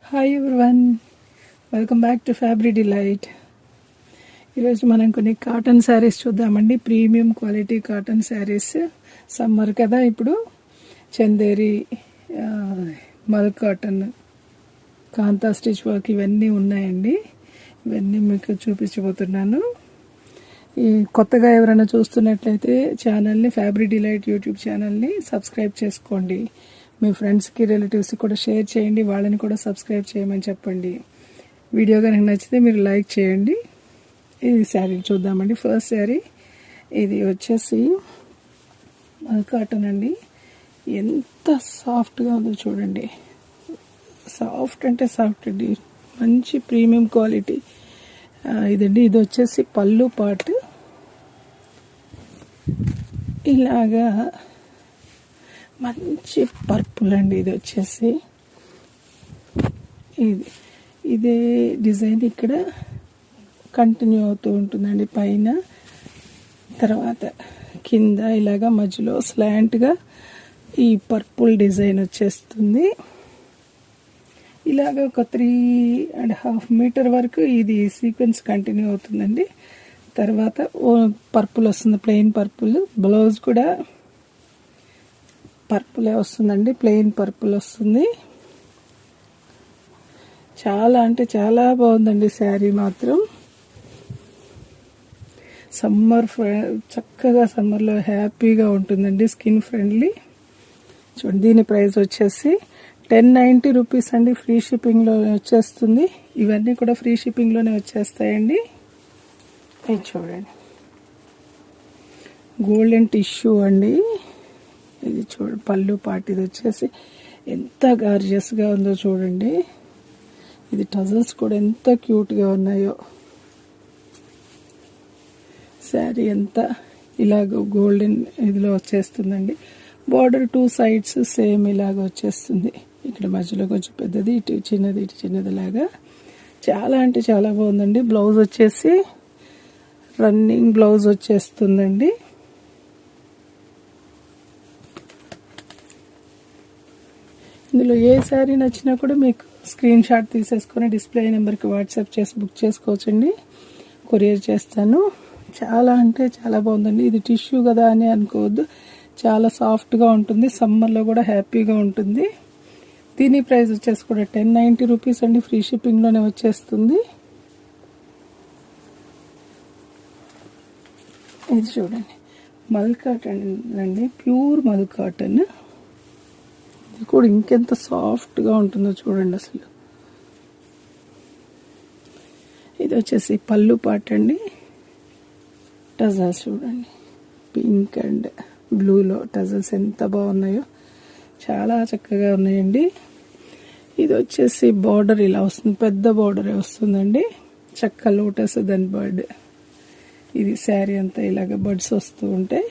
Hi everyone, welcome back to fabric delight. ఈరోజు మనం కొన్ని కాటన్ శారీస్ చూద్దామండి. Premium quality cotton saris. Summer కదా, ఇప్పుడు చందేరి, మల్ కాటన్, కాంతా స్టిచ్ వర్క్ ఇవన్నీ ఉన్నాయండి. ఇవన్నీ మీకు చూపించబోతున్నాను. ఈ కొత్తగా ఎవరైనా చూస్తున్నట్లయితే ఛానల్ని, ఫ్యాబ్రిక్ డిలైట్ యూట్యూబ్ ఛానల్ని సబ్స్క్రైబ్ చేసుకోండి. మీ ఫ్రెండ్స్కి, రిలేటివ్స్కి కూడా షేర్ చేయండి. వాళ్ళని కూడా సబ్స్క్రైబ్ చేయమని చెప్పండి. వీడియో కనుక నచ్చితే మీరు లైక్ చేయండి. ఇది శారీ చూద్దామండి. ఫస్ట్ శారీ ఇది వచ్చేసి కాటన్ అండి. ఎంత సాఫ్ట్గా ఉందో చూడండి. సాఫ్ట్ అంటే సాఫ్ట్ అండి, మంచి ప్రీమియం క్వాలిటీ ఇదండి. ఇది వచ్చేసి పళ్ళు పార్ట్ ఇలాగా మంచి పర్పుల్ అండి. ఇది వచ్చేసి ఇదే డిజైన్ ఇక్కడ కంటిన్యూ అవుతూ ఉంటుందండి. పైన తర్వాత కింద ఇలాగా మధ్యలో స్లాంట్గా ఈ పర్పుల్ డిజైన్ వచ్చేస్తుంది. ఇలాగ ఒక 3.5 మీటర్ వరకు ఇది సీక్వెన్స్ కంటిన్యూ అవుతుందండి. తర్వాత పర్పుల్ వస్తుంది, ప్లెయిన్ పర్పుల్. బ్లౌజ్ కూడా పర్పులే వస్తుందండి, ప్లెయిన్ పర్పుల్ వస్తుంది. చాలా అంటే చాలా బాగుందండి శారీ మాత్రం. చక్కగా సమ్మర్లో హ్యాపీగా ఉంటుందండి, స్కిన్ ఫ్రెండ్లీ. చూడండి, దీని ప్రైస్ వచ్చేసి 1090 రూపీస్ అండి. ఫ్రీ షిప్పింగ్లో వచ్చేస్తుంది. ఇవన్నీ కూడా ఫ్రీ షిప్పింగ్లోనే వచ్చేస్తాయండి. ఇది చూడండి, గోల్డెన్ టిష్యూ అండి. ఇది చూడండి, పళ్ళు పాటు. ఇది వచ్చేసి ఎంత గార్జియస్గా ఉందో చూడండి. ఇది టజల్స్ కూడా ఎంత క్యూట్గా ఉన్నాయో. శారీ అంతా ఇలాగ గోల్డెన్ ఇదిలో వచ్చేస్తుందండి. బార్డర్ 2 సైడ్స్ సేమ్ ఇలాగ వచ్చేస్తుంది. ఇక్కడ మధ్యలో కొంచెం పెద్దది, ఇటు చిన్నది, ఇటు చిన్నది లాగా. చాలా అంటే చాలా బాగుందండి. బ్లౌజ్ వచ్చేసి రన్నింగ్ బ్లౌజ్ వచ్చేస్తుందండి. ఇందులో ఏ శారీ నచ్చినా కూడా మీకు స్క్రీన్ షాట్ తీసేసుకొని డిస్ప్లే నెంబర్కి వాట్సాప్ చేసి బుక్ చేసుకోవచ్చండి. కొరియర్ చేస్తాను. చాలా అంటే చాలా బాగుందండి. ఇది టిష్యూ కదా అని అనుకోవద్దు, చాలా సాఫ్ట్గా ఉంటుంది. సమ్మర్లో కూడా హ్యాపీగా ఉంటుంది. దీని ప్రైస్ వచ్చేసి కూడా 1090 రూపీస్ అండి. ఫ్రీ షిప్పింగ్లోనే వచ్చేస్తుంది. ఇది చూడండి, మల్ కాటన్ అండి, ప్యూర్ మల్ కాటన్. ఇది కూడా ఇంకెంత సాఫ్ట్గా ఉంటుందో చూడండి అసలు. ఇది వచ్చేసి పళ్ళు పాట అండి. టజల్స్ చూడండి, పింక్ అండ్ బ్లూలో టజల్స్ ఎంత బాగున్నాయో, చాలా చక్కగా ఉన్నాయండి. ఇది వచ్చేసి బార్డర్ ఇలా వస్తుంది, పెద్ద బార్డరే వస్తుందండి. చక్క లోటస్ దాని బర్డ్. ఇది శారీ అంతా ఇలాగ బర్డ్స్ వస్తూ ఉంటాయి.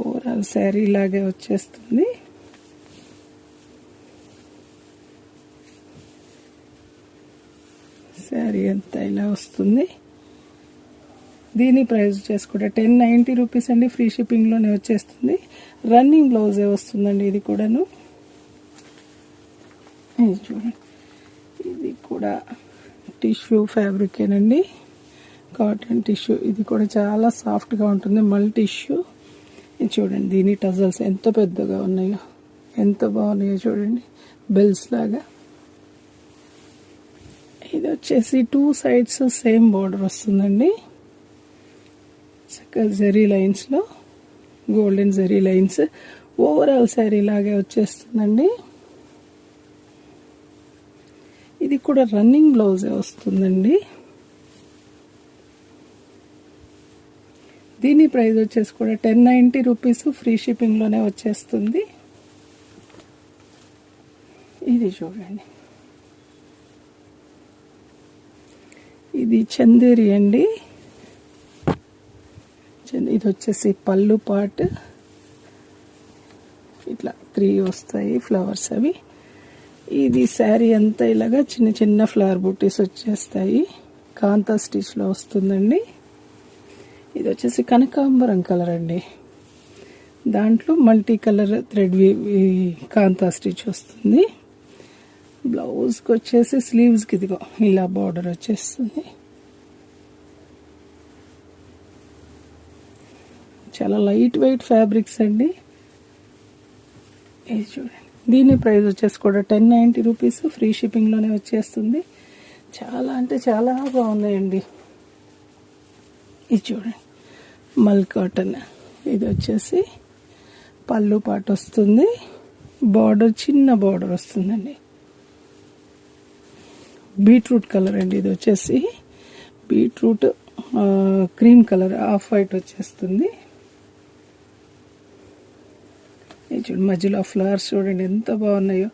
ఓవరాల్ శారీ ఇలాగే వచ్చేస్తుంది. శారీ అంతా ఇలా వస్తుంది. దీని ప్రైస్ వచ్చేసి కూడా 1090 రూపీస్ అండి. ఫ్రీ షిప్పింగ్లోనే వచ్చేస్తుంది. రన్నింగ్ బ్లౌజే వస్తుందండి ఇది కూడాను. ఇది చూడండి, ఇది కూడా టిష్యూ ఫ్యాబ్రికేనండి, కాటన్ టిష్యూ. ఇది కూడా చాలా సాఫ్ట్గా ఉంటుంది, మల్ టిష్యూ. ఇది చూడండి, దీని టజల్స్ ఎంత పెద్దగా ఉన్నాయో, ఎంత బాగున్నాయో చూడండి, బెల్స్ లాగా. ఇది వచ్చేసి 2 సైడ్స్ సేమ్ బార్డర్ వస్తుందండి. చక్కగా జరీ లైన్స్లో golden zari lines. Overall sari లాగే వచ్చేస్తుందండి. ఇది కూడా రన్నింగ్ బ్లౌజే వస్తుందండి. దీని ప్రైస్ వచ్చేసి కూడా 1090 రూపీస్. ఫ్రీ షిప్పింగ్లోనే వచ్చేస్తుంది. ఇది చూడండి, ఇది చందేరి అండి. ఇది వచ్చేసి పళ్ళు పార్ట్. ఇట్లా 3 వస్తాయి ఫ్లవర్స్ అవి. ఇది శారీ అంతా ఇలాగా చిన్న చిన్న ఫ్లవర్ బూటీస్ వచ్చేస్తాయి. కాంతా స్టిచ్లో వస్తుందండి. ఇది వచ్చేసి కనకాంబరం కలర్ అండి. దాంట్లో మల్టీ కలర్ థ్రెడ్ కాంతా స్టిచ్ వస్తుంది. బ్లౌజ్కి వచ్చేసి స్లీవ్స్కి ఇదిగో ఇలా బార్డర్ వచ్చేస్తుంది. చాలా లైట్ వెయిట్ ఫ్యాబ్రిక్స్ అండి. ఇది చూడండి, దీని ప్రైస్ వచ్చేసి కూడా 1090 రూపీస్, ఫ్రీ షిప్పింగ్లోనే వచ్చేస్తుంది. చాలా అంటే చాలా బాగున్నాయండి. ఇది చూడండి, మల్ కాటన్. ఇది వచ్చేసి పళ్ళు పాటు వస్తుంది, బార్డర్ చిన్న బార్డర్ వస్తుందండి. బీట్రూట్ కలర్ అండి. ఇది వచ్చేసి beetroot cream colour, off white వచ్చేస్తుంది. ఇది చూడండి, మధ్యలో ఫ్లవర్స్ చూడండి ఎంత బాగున్నాయో,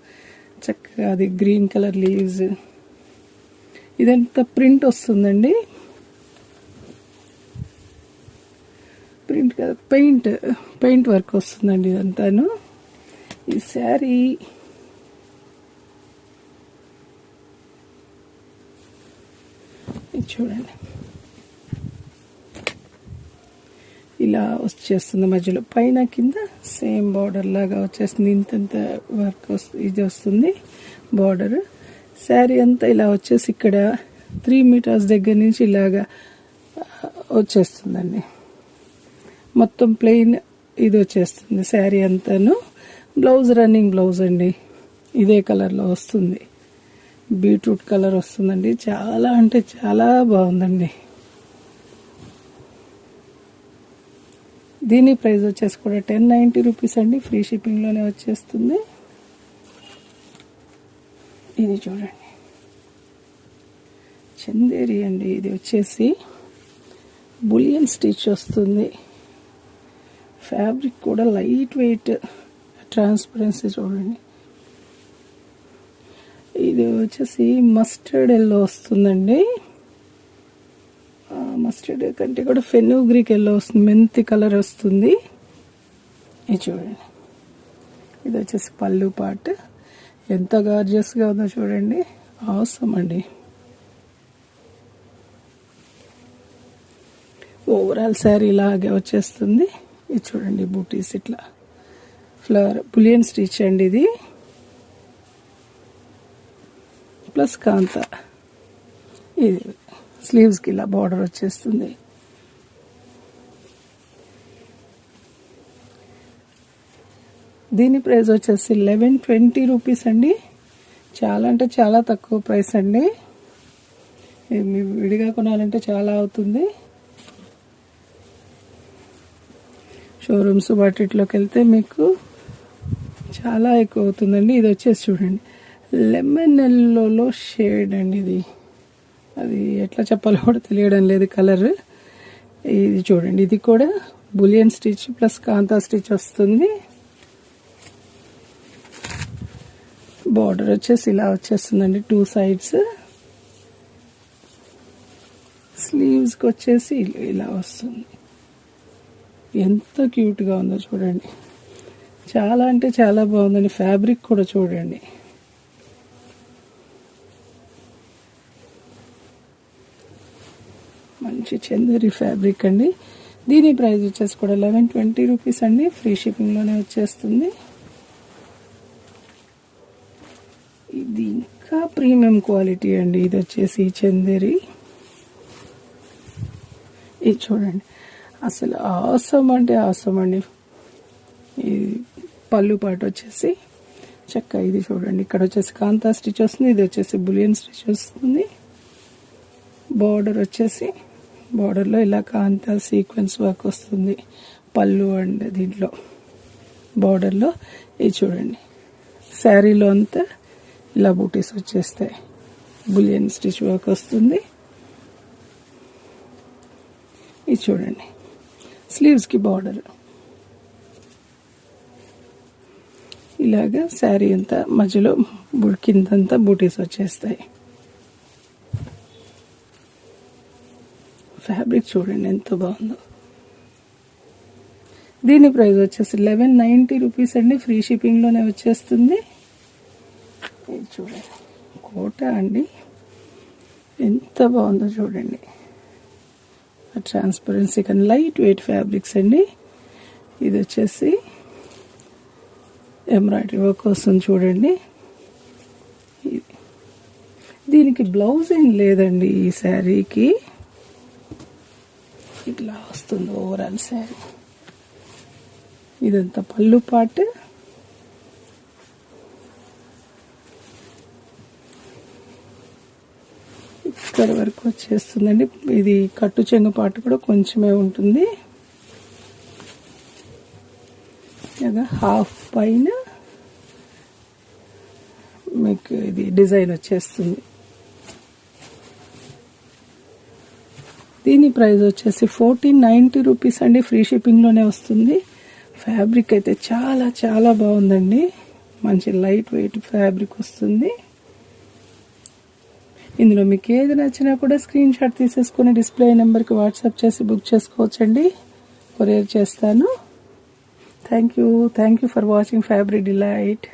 చక్కగా అది గ్రీన్ కలర్ లీవ్స్. ఇదంతా ప్రింట్ వస్తుందండి, ప్రింట్ కదా, పెయింట్ వర్క్ వస్తుందండి ఇదంతాను. ఈ శారీ ఇది చూడండి ఇలా వచ్చేస్తుంది, మధ్యలో పైన కింద సేమ్ బార్డర్ లాగా వచ్చేస్తుంది. ఇంతంత వర్క్ ఇది వస్తుంది బార్డర్. శారీ అంతా ఇలా వచ్చేసి ఇక్కడ 3 మీటర్స్ దగ్గర నుంచి ఇలాగా వచ్చేస్తుందండి. మొత్తం ప్లెయిన్ ఇది వచ్చేస్తుంది శారీ అంతాను. బ్లౌజ్ రన్నింగ్ బ్లౌజ్ అండి, ఇదే కలర్లో వస్తుంది, బీట్రూట్ కలర్ వస్తుందండి. చాలా అంటే చాలా బాగుందండి. దీని ప్రైస్ వచ్చేసి కూడా 1090 రూపీస్ అండి, ఫ్రీ షిప్పింగ్లోనే వచ్చేస్తుంది. ఇది చూడండి, చందేరి అండి. ఇది వచ్చేసి బులియన్ స్టిచ్ వస్తుంది. ఫ్యాబ్రిక్ కూడా లైట్ వెయిట్, ట్రాన్స్పరెన్సీ చూడండి. ఇది వచ్చేసి మస్టర్డ్ ఎల్లో వస్తుందండి. మస్టర్డ్ కంటే కూడా ఫెనుగ్రీక్ ఎల్లో వస్తుంది, మెంతి కలర్ వస్తుంది. ఇది చూడండి, ఇది వచ్చేసి పళ్ళు పార్ట్. ఎంత గార్జియస్గా ఉందో చూడండి, అవసరం అండి. ఓవరాల్ శారీ లాగే వచ్చేస్తుంది. ఇది చూడండి, బూటీస్ ఇట్లా ఫ్లవర్ బులియన్ స్టిచ్ అండి ఇది, ప్లస్ కాంతా. ఇది స్లీవ్స్కి ఇలా బార్డర్ వచ్చేస్తుంది. దీని ప్రైస్ వచ్చేసి 1120 రూపీస్ అండి. చాలా అంటే చాలా తక్కువ ప్రైస్ అండి. మీ విడిగా కొనాలంటే చాలా అవుతుంది. షోరూమ్స్ వాటిలోకి వెళ్తే మీకు చాలా ఎక్కువ అవుతుందండి. ఇది వచ్చేసి చూడండి, లెమన్ ఎల్లోలో షేడ్ అండి. ఇది అది ఎట్లా చెప్పాలో కూడా తెలియడం లేదు కలర్. ఇది చూడండి, ఇది కూడా బులియన్ స్టిచ్ ప్లస్ కాంతా స్టిచ్ వస్తుంది. బార్డర్ వచ్చేసి ఇలా వచ్చేస్తుందండి 2 సైడ్స్. స్లీవ్స్కి వచ్చేసి ఇలా వస్తుంది. ఎంత క్యూట్గా ఉందో చూడండి, చాలా అంటే చాలా బాగుందండి. ఫ్యాబ్రిక్ కూడా చూడండి, మంచి చందేరి ఫ్యాబ్రిక్ అండి. దీని ప్రైస్ వచ్చేసి కూడా 1120 రూపీస్ అండి, ఫ్రీ షిప్పింగ్లోనే వచ్చేస్తుంది. ఇది ఇంకా ప్రీమియం క్వాలిటీ అండి. ఇది వచ్చేసి చందేరి. ఇది చూడండి, అసలు ఆసమ్ అంటే ఆసమ్ అండి. ఈ పళ్ళు పాటు వచ్చేసి చక్క. ఇది చూడండి, ఇక్కడ వచ్చేసి కాంతా స్టిచ్ వస్తుంది, ఇది వచ్చేసి బులియన్ స్టిచ్ వస్తుంది. బార్డర్ వచ్చేసి బార్డర్లో ఇలా కాంతా సీక్వెన్స్ వర్క్ వస్తుంది. పళ్ళు అండ్ దీంట్లో బార్డర్లో ఇది చూడండి, శారీలో అంతా ఇలా బూటీస్ వచ్చేస్తాయి. బులియన్ స్టిచ్ వర్క్ వస్తుంది. ఇది చూడండి, స్లీవ్స్కి బార్డర్ ఇలాగా శారీ అంతా మధ్యలో కిందంతా బూటీస్ వచ్చేస్తాయి. ఫ్యాబ్రిక్ చూడండి ఎంత బాగుందో. దీని ప్రైస్ వచ్చేసి 1190 రూపీస్ అండి, ఫ్రీ షిప్పింగ్లోనే వచ్చేస్తుంది. ఇది చూడండి, కోట అండి, ఎంత బాగుందో చూడండి. ట్రాన్స్పరెన్సీ కానీ లైట్ వెయిట్ ఫ్యాబ్రిక్స్ అండి. ఇది వచ్చేసి ఎంబ్రాయిడరీ వర్క్ వస్తుంది చూడండి. దీనికి బ్లౌజ్ ఏం లేదండి. ఈ శారీకి ఇట్లా వస్తుంది ఓవరాల్ శారీ. ఇదంతా పళ్ళు పాటు. ఇక్కడ వరకు వచ్చేస్తుందండి. ఇది కట్టు చెంగు పాటు కూడా కొంచెమే ఉంటుంది కదా. హాఫ్ పైన మీకు ఇది డిజైన్ వచ్చేస్తుంది. దీని ప్రైస్ వచ్చేసి 1490 రూపీస్ అండి. ఫ్రీ షిప్పింగ్లోనే వస్తుంది. ఫ్యాబ్రిక్ అయితే చాలా చాలా బాగుందండి. మంచి లైట్ వెయిట్ ఫ్యాబ్రిక్ వస్తుంది. ఇందులో మీకు ఏది నచ్చినా కూడా స్క్రీన్ షాట్ తీసేసుకుని డిస్ప్లే నెంబర్కి వాట్సాప్ చేసి బుక్ చేసుకోవచ్చండి. కొరియర్ చేస్తాను. Thank you for watching fabric delight.